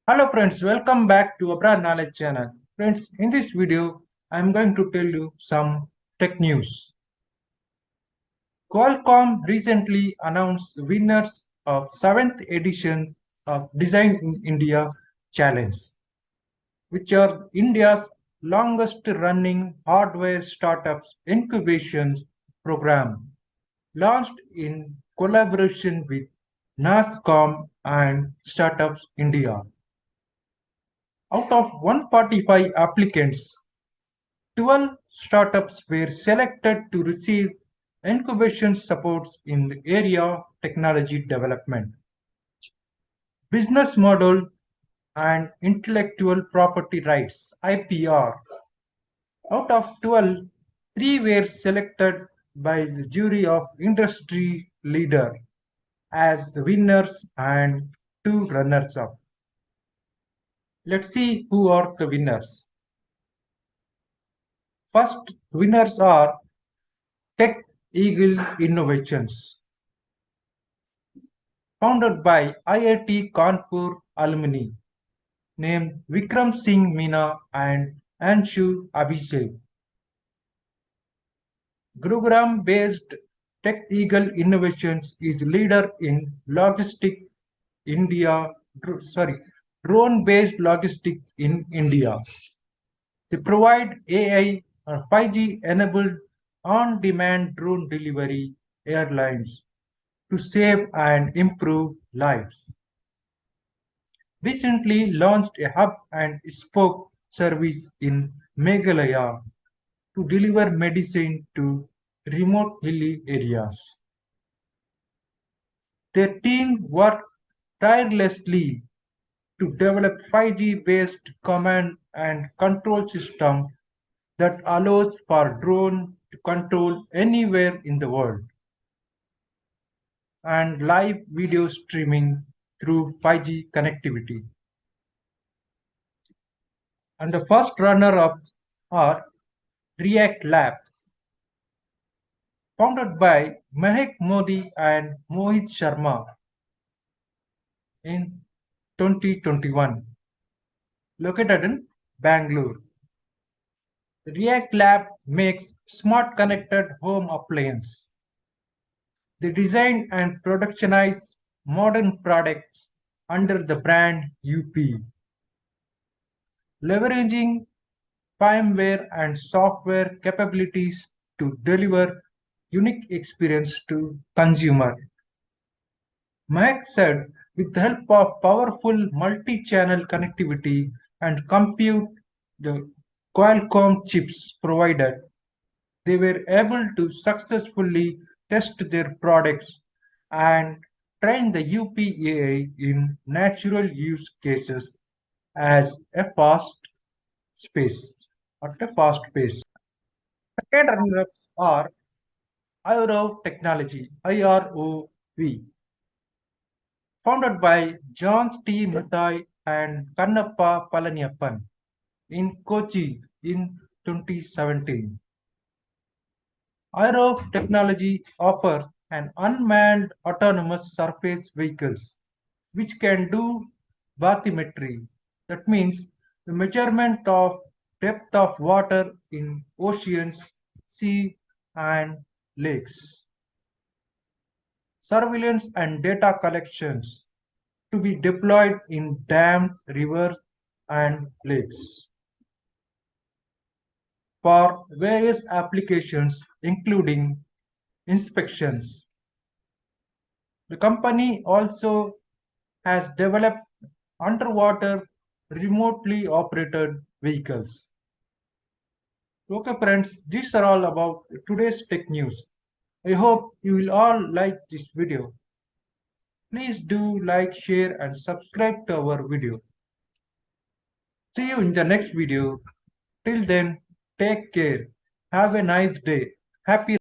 Hello friends, welcome back to Abra Knowledge channel. Friends, in this video, I am going to tell you some tech news. Qualcomm recently announced the winners of 7th edition of Design in India Challenge, which are India's longest running hardware startups incubation program, launched in collaboration with NASCOM and Startups India. Out of 145 applicants, 12 startups were selected to receive incubation supports in the area of technology development, business model, and intellectual property rights (IPR). Out of 12, 3 were selected by the jury of industry leader as the winners and 2 runners-up. Let's see who are the winners. First winners are Tech Eagle Innovations, founded by IIT Kanpur alumni named Vikram Singh Meena and Anshu Abhishek. Gurugram-based Tech Eagle Innovations is leader in India, drone-based logistics in India. They provide AI or 5G-enabled on-demand drone delivery airlines to save and improve lives. Recently launched a hub and spoke service in Meghalaya to deliver medicine to remote hilly areas. Their team worked tirelessly to develop 5G-based command and control system that allows for drone to control anywhere in the world and live video streaming through 5G connectivity. And the first runner-up are React Labs, founded by Mehak Modi and Mohit Sharma in 2021, located in Bangalore. React Lab makes smart connected home appliances. They design and productionize modern products under the brand UP, leveraging firmware and software capabilities to deliver unique experience to consumer. Mac said with the help of powerful multi-channel connectivity and compute the Qualcomm chips provided, they were able to successfully test their products and train the UPAI in natural use cases as a fast at a fast pace. Second runners are IROV Technology, IROV, founded by John T. Mathai and Kannappa Palaniappan in Kochi in 2017. IROV Technology offers an unmanned autonomous surface vehicles which can do bathymetry. That means the measurement of depth of water in oceans, sea and lakes. Surveillance and data collections to be deployed in dams, rivers and lakes for various applications including inspections. The company also has developed underwater remotely operated vehicles. Okay friends, these are all about today's tech news. I hope you will all like this video. Please do like, share and subscribe to our video. See you in the next video. Till then, take care. Have a nice day. Happy